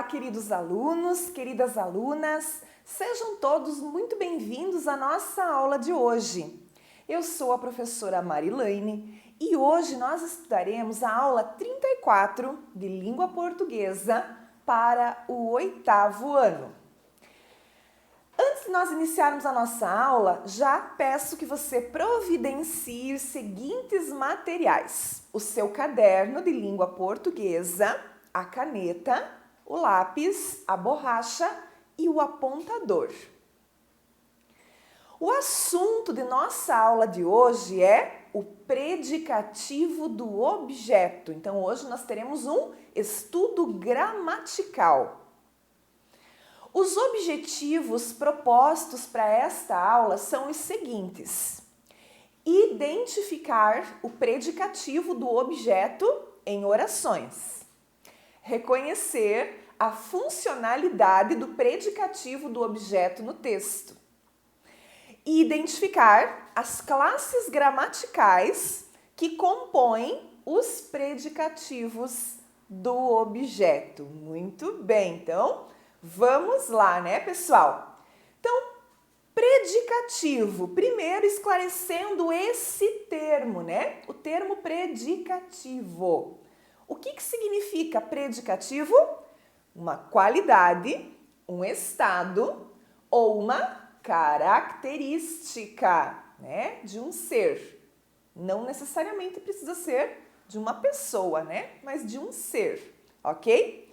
queridos alunos, queridas alunas, sejam todos muito bem-vindos à nossa aula de hoje. Eu sou a professora Marilane e hoje nós estudaremos a aula 34 de Língua Portuguesa para o 8º ano. Antes de nós iniciarmos a nossa aula, já peço que você providencie os seguintes materiais: o seu caderno de língua portuguesa, a caneta, o lápis, a borracha e o apontador. O assunto de nossa aula de hoje é o predicativo do objeto. Então, hoje nós teremos um estudo gramatical. Os objetivos propostos para esta aula são os seguintes: identificar o predicativo do objeto em orações, reconhecer a funcionalidade do predicativo do objeto no texto e identificar as classes gramaticais que compõem os predicativos do objeto. Muito bem, então vamos lá, né, pessoal? Então, predicativo. Primeiro, esclarecendo esse termo, né? O termo predicativo. O que significa predicativo? Uma qualidade, um estado ou uma característica, né, de um ser. Não necessariamente precisa ser de uma pessoa, né, mas de um ser, ok?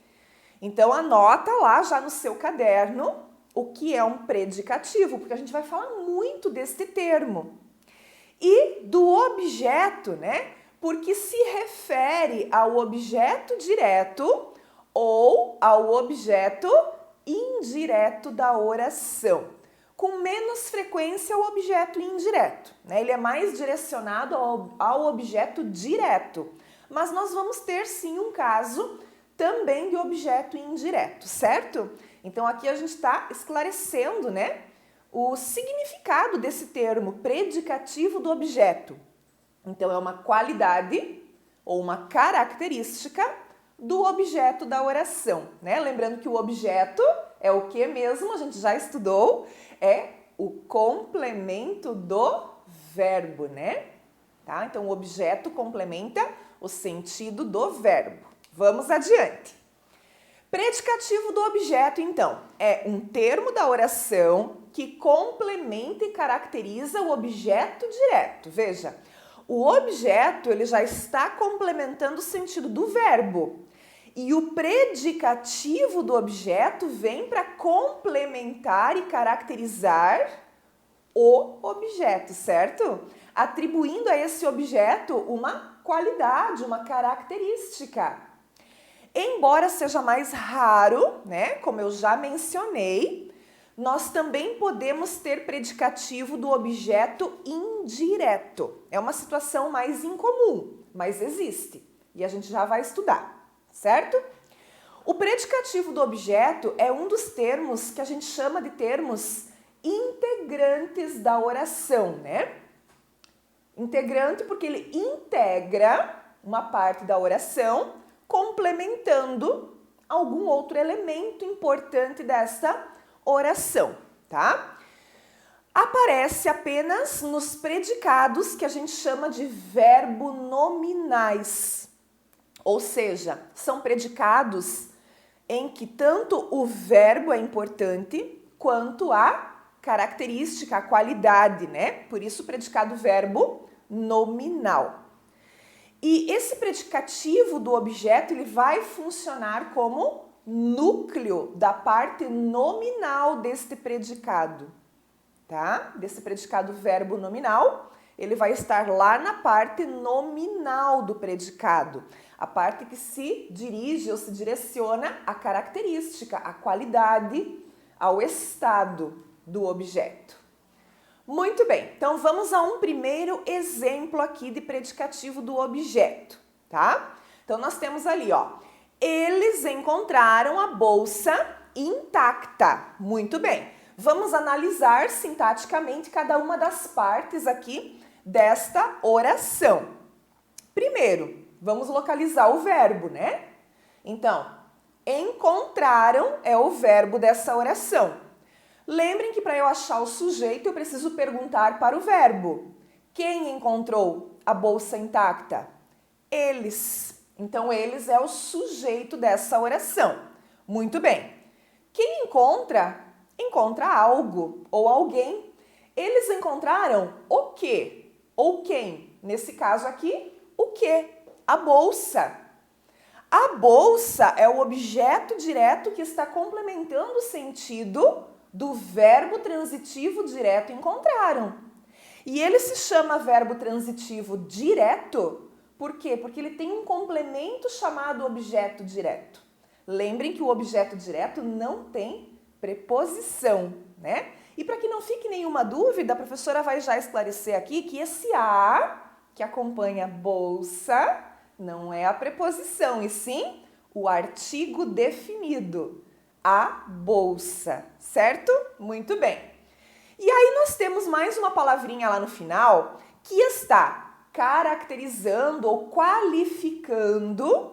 Então, anota lá já no seu caderno o que é um predicativo, porque a gente vai falar muito deste termo. E do objeto, né? Porque se refere ao objeto direto ou ao objeto indireto da oração. Com menos frequência o objeto indireto, né? Ele é mais direcionado ao objeto direto. Mas nós vamos ter sim um caso também de objeto indireto, certo? Então aqui a gente está esclarecendo, né, o significado desse termo predicativo do objeto. Então é uma qualidade ou uma característica do objeto da oração, né? Lembrando que o objeto é o que mesmo? A gente já estudou, é o complemento do verbo, né? Tá? Então o objeto complementa o sentido do verbo. Vamos adiante. Predicativo do objeto, então, é um termo da oração que complementa e caracteriza o objeto direto. Veja, o objeto ele já está complementando o sentido do verbo. E o predicativo do objeto vem para complementar e caracterizar o objeto, certo? Atribuindo a esse objeto uma qualidade, uma característica. Embora seja mais raro, né, como eu já mencionei, nós também podemos ter predicativo do objeto indireto. É uma situação mais incomum, mas existe e a gente já vai estudar, certo? O predicativo do objeto é um dos termos que a gente chama de termos integrantes da oração, né? Integrante porque ele integra uma parte da oração complementando algum outro elemento importante dessa oração, tá? Aparece apenas nos predicados que a gente chama de verbo nominais, ou seja, são predicados em que tanto o verbo é importante quanto a característica, a qualidade, né? Por isso o predicado verbo nominal. E esse predicativo do objeto ele vai funcionar como núcleo da parte nominal deste predicado, tá? Desse predicado verbo nominal, ele vai estar lá na parte nominal do predicado, a parte que se dirige ou se direciona à característica, à qualidade, ao estado do objeto. Muito bem, então vamos a um primeiro exemplo aqui de predicativo do objeto, tá? Então nós temos ali, ó, eles encontraram a bolsa intacta. Muito bem, vamos analisar sintaticamente cada uma das partes aqui desta oração. Primeiro, vamos localizar o verbo, né? Então, Encontraram é o verbo dessa oração. Lembrem que para eu achar o sujeito, eu preciso perguntar para o verbo. Quem encontrou a bolsa intacta? Eles. Então, eles é o sujeito dessa oração. Muito bem. Quem encontra, encontra algo ou alguém. Eles encontraram o quê? Ou quem? Nesse caso aqui, o quê? A bolsa. A bolsa é o objeto direto que está complementando o sentido do verbo transitivo direto encontraram. E ele se chama verbo transitivo direto, por quê? Porque ele tem um complemento chamado objeto direto. Lembrem que o objeto direto não tem preposição, né? E para que não fique nenhuma dúvida, a professora vai já esclarecer aqui que esse a, que acompanha bolsa, não é a preposição, e sim o artigo definido, a bolsa, certo? Muito bem. E aí nós temos mais uma palavrinha lá no final que está caracterizando ou qualificando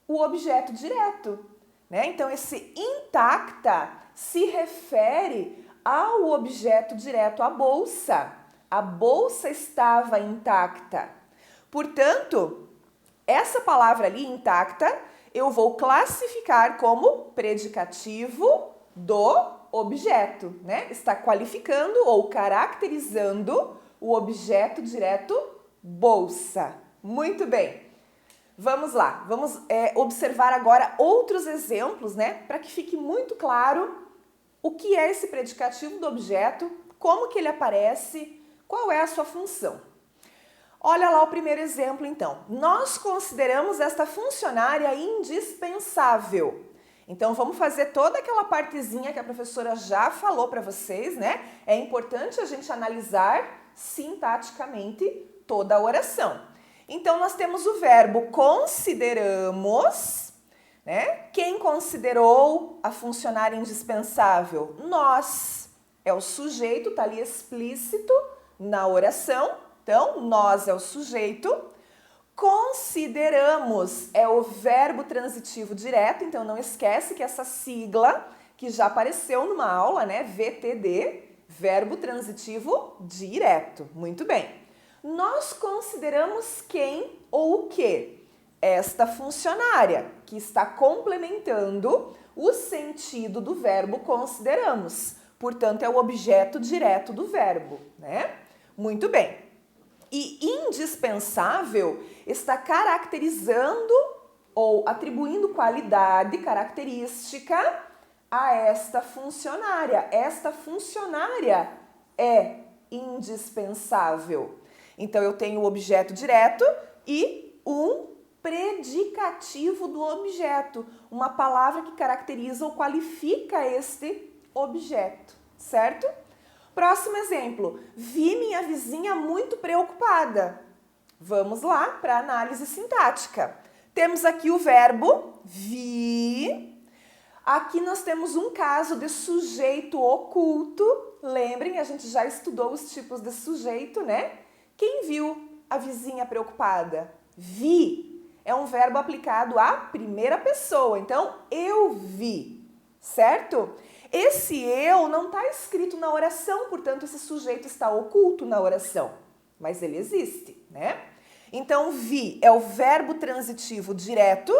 o objeto direto, né? Então, esse intacta se refere ao objeto direto, a bolsa. A bolsa estava intacta. Portanto, essa palavra ali, intacta, eu vou classificar como predicativo do objeto, né? Está qualificando ou caracterizando o objeto direto bolsa. Muito bem. Vamos lá, vamos observar agora outros exemplos, né? Para que fique muito claro o que é esse predicativo do objeto, como que ele aparece, qual é a sua função. Olha lá o primeiro exemplo, então. Nós consideramos esta funcionária indispensável. Então, vamos fazer toda aquela partezinha que a professora já falou para vocês, né? É importante a gente analisar sintaticamente toda a oração. Então, nós temos o verbo consideramos, né? Quem considerou a funcionária indispensável? Nós. É o sujeito, tá ali explícito na oração. Então, nós é o sujeito. Consideramos é o verbo transitivo direto, então não esquece que essa sigla que já apareceu numa aula, né? VTD, verbo transitivo direto. Muito bem. Nós consideramos quem ou o que? Esta funcionária, que está complementando o sentido do verbo consideramos. Portanto, é o objeto direto do verbo, né? Muito bem. E indispensável está caracterizando ou atribuindo qualidade, característica a esta funcionária. Esta funcionária é indispensável. Então, eu tenho o objeto direto e um predicativo do objeto, uma palavra que caracteriza ou qualifica este objeto, certo? Próximo exemplo, vi minha vizinha muito preocupada. Vamos lá para a análise sintática. Temos aqui o verbo vi. Aqui nós temos um caso de sujeito oculto. Lembrem, a gente já estudou os tipos de sujeito, né? Quem viu a vizinha preocupada? Vi. É um verbo aplicado à primeira pessoa. Então, eu vi, certo? Esse eu não está escrito na oração, portanto, esse sujeito está oculto na oração, mas ele existe, né? Então, vi é o verbo transitivo direto,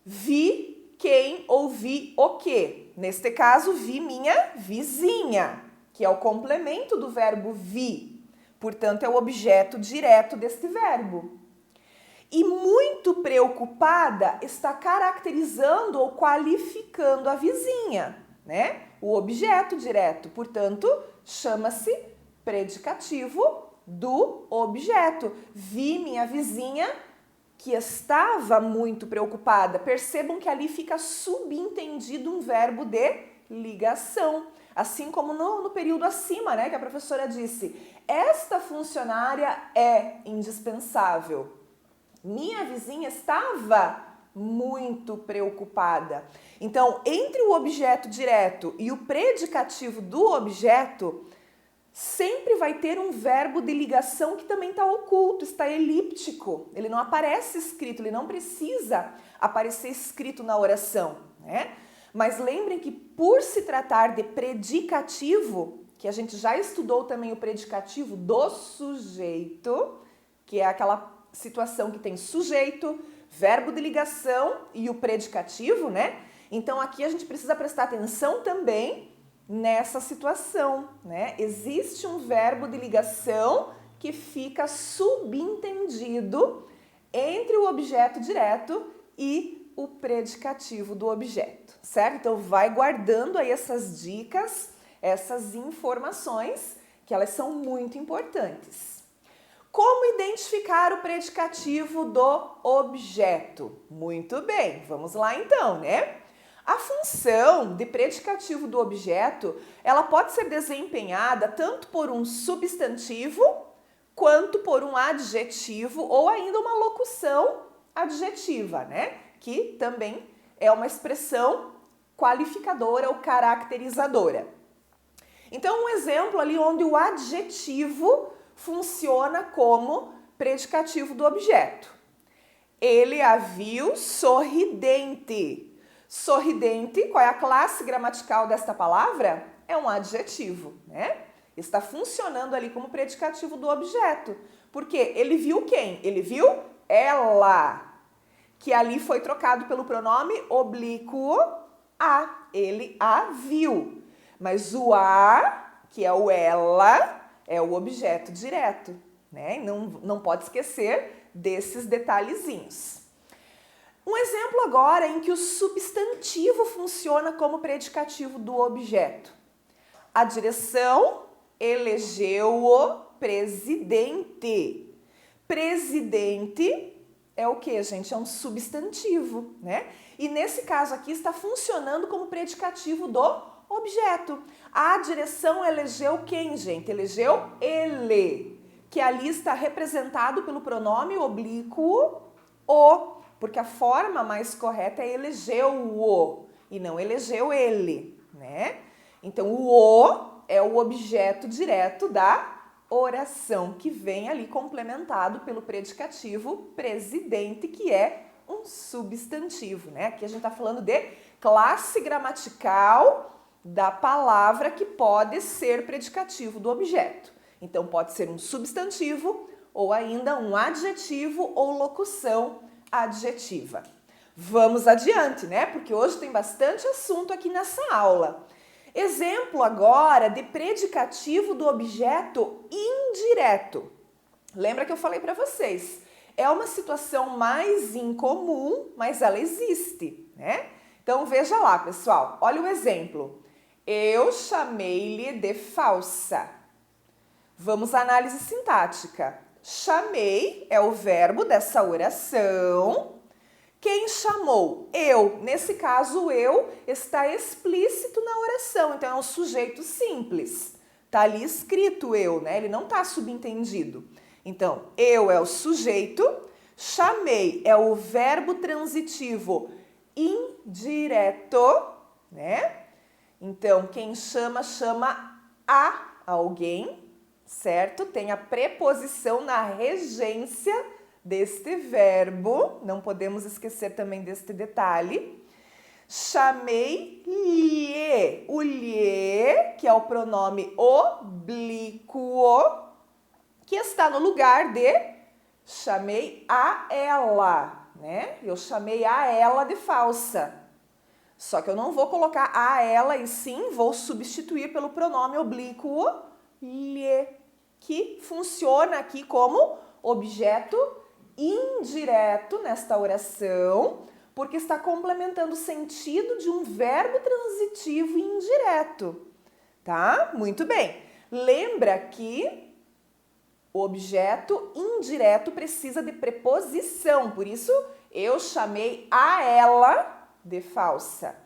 vi quem ou vi o quê? Neste caso, vi minha vizinha, que é o complemento do verbo vi, portanto, é o objeto direto deste verbo. E muito preocupada está caracterizando ou qualificando a vizinha, né? O objeto direto, portanto, chama-se predicativo do objeto. Vi minha vizinha que estava muito preocupada. Percebam que ali fica subentendido um verbo de ligação. Assim como no período acima, né? Que a professora disse, esta funcionária é indispensável. Minha vizinha estava muito preocupada. Então, entre o objeto direto e o predicativo do objeto, sempre vai ter um verbo de ligação que também está oculto, está elíptico. Ele não aparece escrito, ele não precisa aparecer escrito na oração, né? Mas lembrem que por se tratar de predicativo, que a gente já estudou também o predicativo do sujeito, que é aquela situação que tem sujeito, verbo de ligação e o predicativo, né? Então aqui a gente precisa prestar atenção também nessa situação, né? Existe um verbo de ligação que fica subentendido entre o objeto direto e o predicativo do objeto, certo? Então vai guardando aí essas dicas, essas informações, que elas são muito importantes. Como identificar o predicativo do objeto? Muito bem, vamos lá então, né? A função de predicativo do objeto, ela pode ser desempenhada tanto por um substantivo quanto por um adjetivo ou ainda uma locução adjetiva, né? Que também é uma expressão qualificadora ou caracterizadora. Então, um exemplo ali onde o adjetivo funciona como predicativo do objeto. Ele a viu sorridente. Sorridente, qual é a classe gramatical desta palavra? É um adjetivo, né? Está funcionando ali como predicativo do objeto. Porque ele viu quem? Ele viu ela, que ali foi trocado pelo pronome oblíquo a. Ele a viu. Mas o a, que é o ela, é o objeto direto, né? Não pode esquecer desses detalhezinhos. Um exemplo agora em que o substantivo funciona como predicativo do objeto. A direção elegeu o presidente. Presidente é o que, gente? É um substantivo, né? E nesse caso aqui está funcionando como predicativo do objeto. A direção elegeu quem, gente? Elegeu ele, que ali está representado pelo pronome oblíquo o, porque a forma mais correta é elegeu-o e não elegeu ele, né? Então, o é o objeto direto da oração, que vem ali complementado pelo predicativo presidente, que é um substantivo, né? Aqui a gente está falando de classe gramatical da palavra que pode ser predicativo do objeto. Então, pode ser um substantivo ou ainda um adjetivo ou locução adjetiva. Vamos adiante, né? Porque hoje tem bastante assunto aqui nessa aula. Exemplo agora de predicativo do objeto indireto. Lembra que eu falei para vocês? É uma situação mais incomum, mas ela existe, né? Então veja lá, pessoal. Olha o exemplo. Eu chamei-lhe de falsa. Vamos à análise sintática. Chamei é o verbo dessa oração. Quem chamou? Eu. Nesse caso, o eu está explícito na oração, então é um sujeito simples. Está ali escrito eu, né? Ele não está subentendido. Então, eu é o sujeito, chamei é o verbo transitivo indireto, né? Então, quem chama, chama a alguém, certo? Tem a preposição na regência deste verbo, não podemos esquecer também deste detalhe. Chamei-lhe, o lhe, que é o pronome oblíquo, que está no lugar de chamei a ela, né? Eu chamei a ela de falsa. Só que eu não vou colocar a ela e sim vou substituir pelo pronome oblíquo lhe, que funciona aqui como objeto indireto nesta oração, porque está complementando o sentido de um verbo transitivo indireto, tá? Muito bem. Lembra que o objeto indireto precisa de preposição, por isso eu chamei a ela de falsa.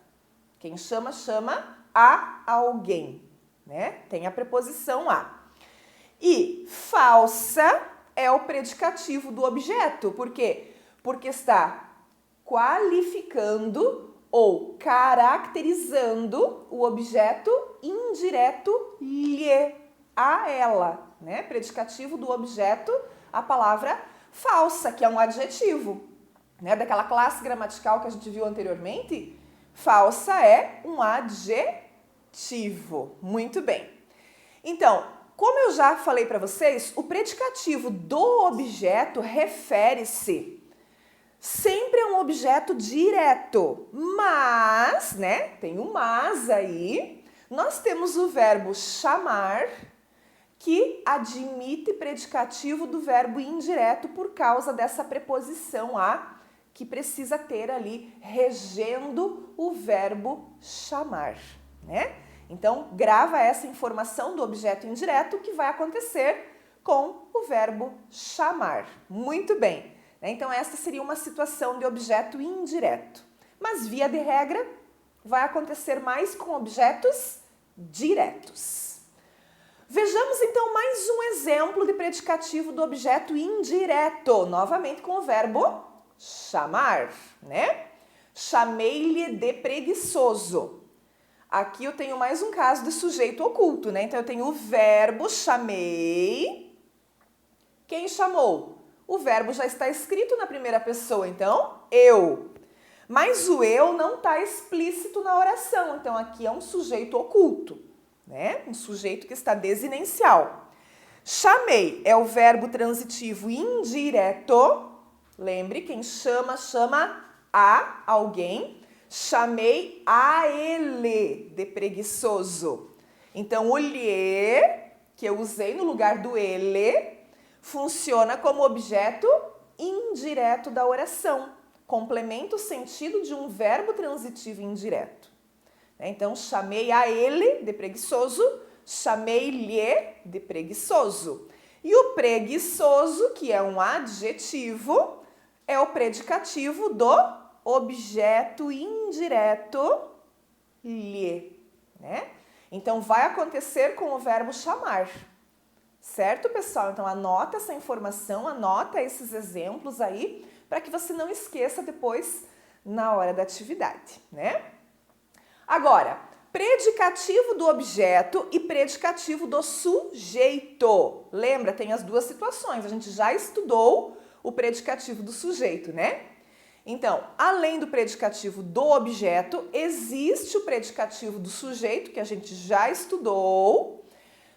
Quem chama, chama a alguém, né? Tem a preposição a. E falsa é o predicativo do objeto. Por quê? Porque está qualificando ou caracterizando o objeto indireto lhe. a ela, né? Predicativo do objeto, a palavra falsa, que é um adjetivo, né? Daquela classe gramatical que a gente viu anteriormente, falsa é um adjetivo. Muito bem. Então, como eu já falei para vocês, o predicativo do objeto refere-se sempre a um objeto direto, mas, né, tem um mas aí, nós temos o verbo chamar, que admite predicativo do verbo indireto por causa dessa preposição a, que precisa ter ali regendo o verbo chamar, né? Então, grava essa informação do objeto indireto que vai acontecer com o verbo chamar. Muito bem. Então, essa seria uma situação de objeto indireto. Mas, via de regra, vai acontecer mais com objetos diretos. Vejamos, então, mais um exemplo de predicativo do objeto indireto, novamente com o verbo chamar, né? Chamei-lhe de preguiçoso. Aqui eu tenho mais um caso de sujeito oculto, né? Então, eu tenho o verbo chamei. Quem chamou? O verbo já está escrito na primeira pessoa, então, eu. Mas o eu não está explícito na oração, então aqui é um sujeito oculto, né? Um sujeito que está desinencial. Chamei é o verbo transitivo indireto. Lembre, quem chama, chama a alguém. Chamei a ele de preguiçoso. Então, o lhe, que eu usei no lugar do ele, funciona como objeto indireto da oração. Complementa o sentido de um verbo transitivo indireto. Então, chamei a ele de preguiçoso, chamei-lhe de preguiçoso. E o preguiçoso, que é um adjetivo, é o predicativo do objeto indireto lhe, né? Então, vai acontecer com o verbo chamar. Certo, pessoal? Então, anota essa informação, anota esses exemplos aí, para que você não esqueça depois na hora da atividade, né? Agora, predicativo do objeto e predicativo do sujeito. Lembra, tem as duas situações. A gente já estudou o predicativo do sujeito, né? Então, além do predicativo do objeto, existe o predicativo do sujeito, que a gente já estudou.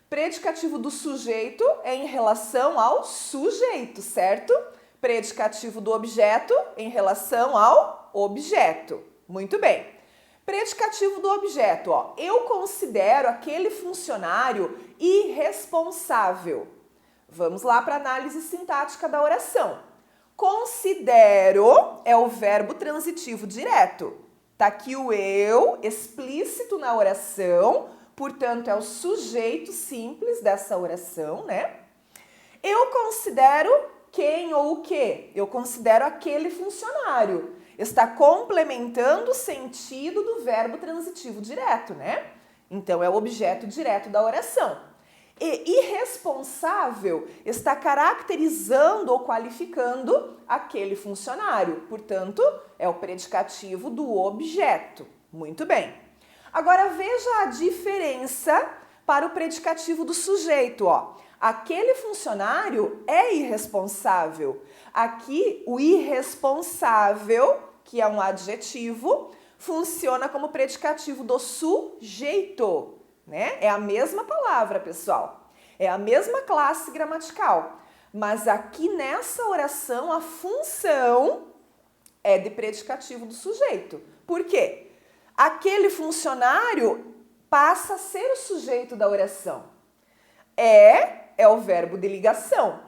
Predicativo do sujeito é em relação ao sujeito, certo? Predicativo do objeto em relação ao objeto. Muito bem. Predicativo do objeto, ó. Eu considero aquele funcionário irresponsável. Vamos lá para a análise sintática da oração. Considero é o verbo transitivo direto. Tá aqui o eu explícito na oração, portanto, é o sujeito simples dessa oração, né? Eu considero quem ou o que? Eu considero aquele funcionário. Está complementando o sentido do verbo transitivo direto, né? Então, é o objeto direto da oração. E irresponsável está caracterizando ou qualificando aquele funcionário. Portanto, é o predicativo do objeto. Muito bem. Agora, veja a diferença para o predicativo do sujeito, ó. Aquele funcionário é irresponsável. Aqui, o irresponsável, que é um adjetivo, funciona como predicativo do sujeito, né? É a mesma palavra, pessoal. É a mesma classe gramatical. Mas aqui nessa oração, a função é de predicativo do sujeito. Por quê? Aquele funcionário passa a ser o sujeito da oração. É o verbo de ligação.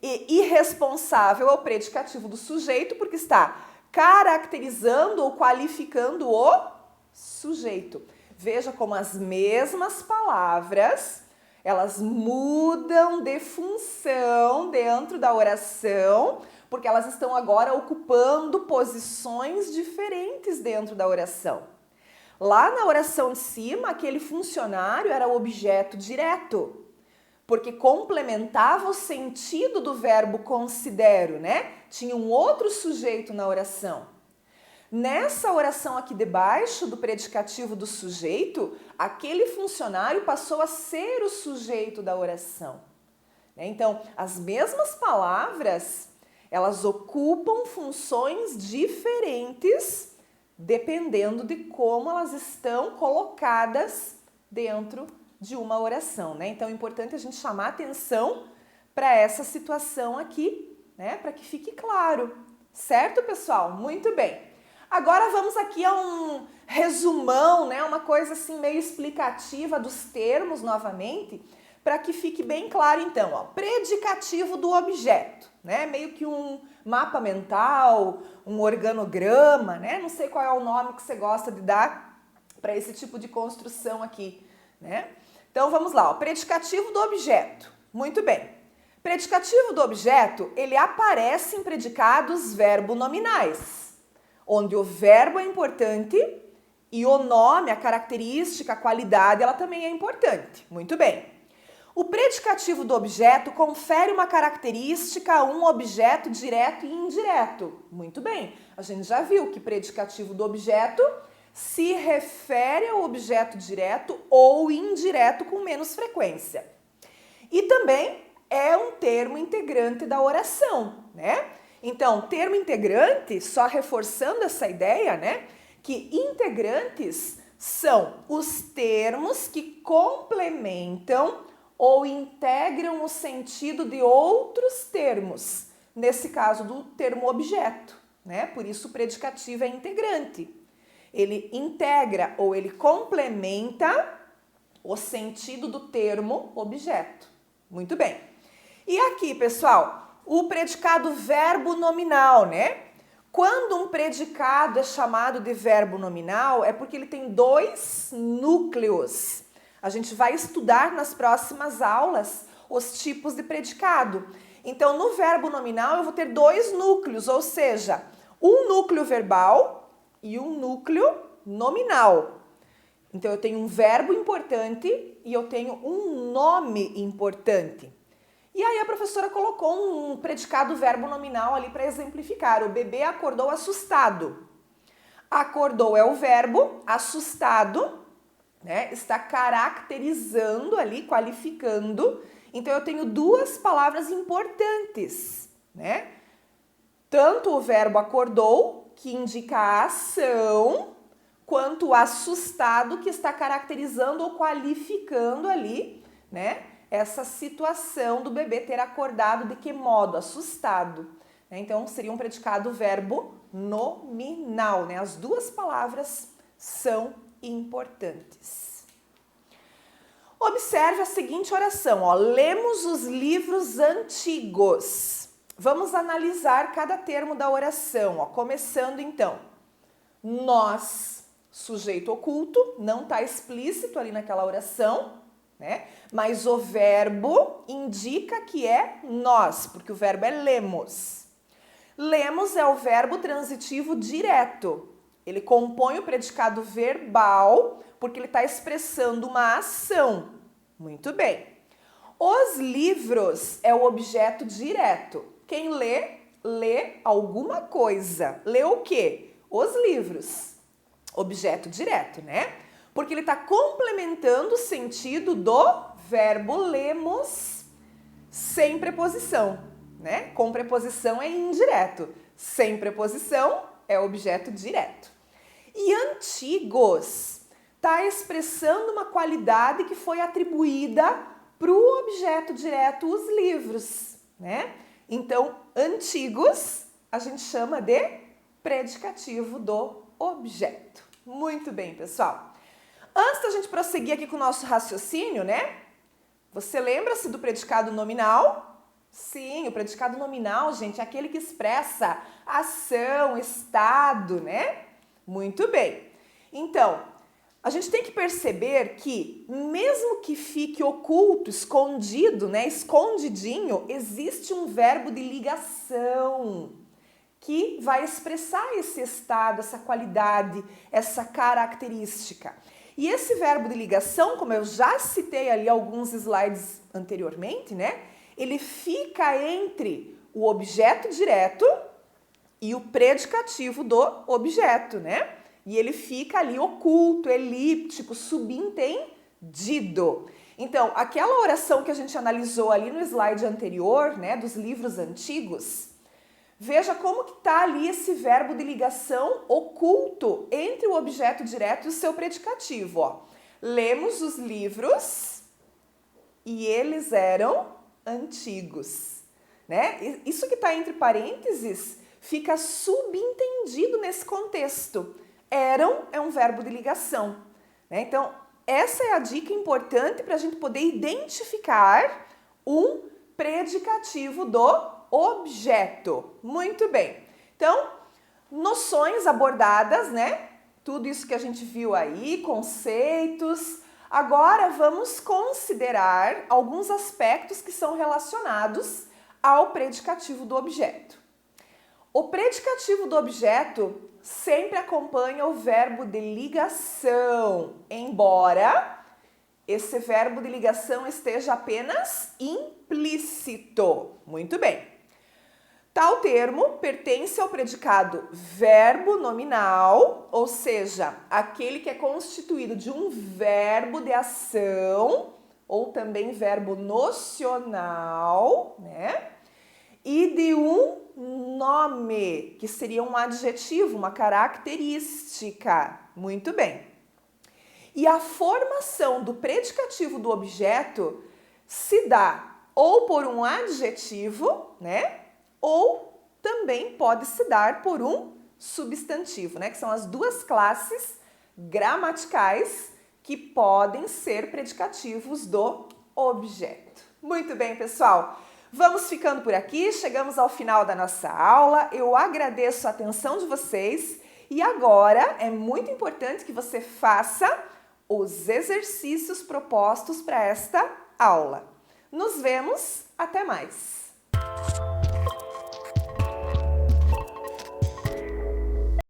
E irresponsável é o predicativo do sujeito porque está caracterizando ou qualificando o sujeito. Veja como as mesmas palavras, elas mudam de função dentro da oração, porque elas estão agora ocupando posições diferentes dentro da oração. Lá na oração de cima, aquele funcionário era o objeto direto, porque complementava o sentido do verbo considero, né? Tinha um outro sujeito na oração. Nessa oração aqui debaixo do predicativo do sujeito, aquele funcionário passou a ser o sujeito da oração. Então, as mesmas palavras, elas ocupam funções diferentes dependendo de como elas estão colocadas dentro de uma oração, né? Então, é importante a gente chamar atenção para essa situação aqui, né? Para que fique claro, certo, pessoal? Muito bem. Agora vamos aqui a um resumão, né? Uma coisa assim meio explicativa dos termos novamente, para que fique bem claro então, ó. Predicativo do objeto, né? Meio que um mapa mental, um organograma, né? Não sei qual é o nome que você gosta de dar para esse tipo de construção aqui, né? Então vamos lá, ó. Predicativo do objeto. Muito bem. Predicativo do objeto, ele aparece em predicados verbo-nominais, onde o verbo é importante e o nome, a característica, a qualidade, ela também é importante. Muito bem. O predicativo do objeto confere uma característica a um objeto direto e indireto. Muito bem. A gente já viu que predicativo do objeto se refere ao objeto direto ou indireto com menos frequência. E também é um termo integrante da oração, né? Então, termo integrante, só reforçando essa ideia, né? Que integrantes são os termos que complementam ou integram o sentido de outros termos, nesse caso do termo objeto, né? Por isso o predicativo é integrante. Ele integra ou ele complementa o sentido do termo objeto. Muito bem. E aqui, pessoal, o predicado verbo nominal, né? Quando um predicado é chamado de verbo nominal, é porque ele tem dois núcleos. A gente vai estudar nas próximas aulas os tipos de predicado. Então, no verbo nominal, eu vou ter dois núcleos, ou seja, um núcleo verbal e um núcleo nominal. Então, eu tenho um verbo importante e eu tenho um nome importante. E aí a professora colocou um predicado verbo nominal ali para exemplificar. O bebê acordou assustado. Acordou é o verbo, assustado, né? Está caracterizando ali, qualificando. Então eu tenho duas palavras importantes, né? Tanto o verbo acordou, que indica a ação, quanto o assustado, que está caracterizando ou qualificando ali, né? Essa situação do bebê ter acordado, de que modo? Assustado. Então, seria um predicado verbo nominal, né? As duas palavras são importantes. Observe a seguinte oração, ó. Lemos os livros antigos. Vamos analisar cada termo da oração, ó. Começando, então. Nós, sujeito oculto, não está explícito ali naquela oração, né? Mas o verbo indica que é nós, porque o verbo é lemos. Lemos é o verbo transitivo direto. Ele compõe o predicado verbal porque ele está expressando uma ação. Muito bem. Os livros é o objeto direto. Quem lê, lê alguma coisa. Lê o quê? Os livros. Objeto direto, né? Porque ele está complementando o sentido do verbo lemos sem preposição, né? Com preposição é indireto. Sem preposição é objeto direto. E antigos está expressando uma qualidade que foi atribuída para o objeto direto, os livros, né? Então, antigos a gente chama de predicativo do objeto. Muito bem, pessoal. Antes da gente prosseguir aqui com o nosso raciocínio, né? Você lembra-se do predicado nominal? Sim, o predicado nominal, gente, é aquele que expressa ação, estado, né? Muito bem. Então, a gente tem que perceber que, mesmo que fique oculto, escondido, né? Escondidinho, existe um verbo de ligação que vai expressar esse estado, essa qualidade, essa característica. E esse verbo de ligação, como eu já citei ali alguns slides anteriormente, né? Ele fica entre o objeto direto e o predicativo do objeto, né? E ele fica ali oculto, elíptico, subentendido. Então, aquela oração que a gente analisou ali no slide anterior, né, dos livros antigos, veja como que está ali esse verbo de ligação oculto entre o objeto direto e o seu predicativo. Ó. Lemos os livros e eles eram antigos. Né? Isso que está entre parênteses fica subentendido nesse contexto. Eram é um verbo de ligação. Né? Então, essa é a dica importante para a gente poder identificar um predicativo do objeto. Muito bem. Então, noções abordadas, né? Tudo isso que a gente viu aí, conceitos. Agora vamos considerar alguns aspectos que são relacionados ao predicativo do objeto. O predicativo do objeto sempre acompanha o verbo de ligação, embora esse verbo de ligação esteja apenas implícito. Muito bem. Tal termo pertence ao predicado verbo nominal, ou seja, aquele que é constituído de um verbo de ação, ou também verbo nocional, né? E de um nome, que seria um adjetivo, uma característica. Muito bem. E a formação do predicativo do objeto se dá ou por um adjetivo, né? Ou também pode se dar por um substantivo, né? Que são as duas classes gramaticais que podem ser predicativos do objeto. Muito bem, pessoal. Vamos ficando por aqui, chegamos ao final da nossa aula. Eu agradeço a atenção de vocês e agora é muito importante que você faça os exercícios propostos para esta aula. Nos vemos, até mais!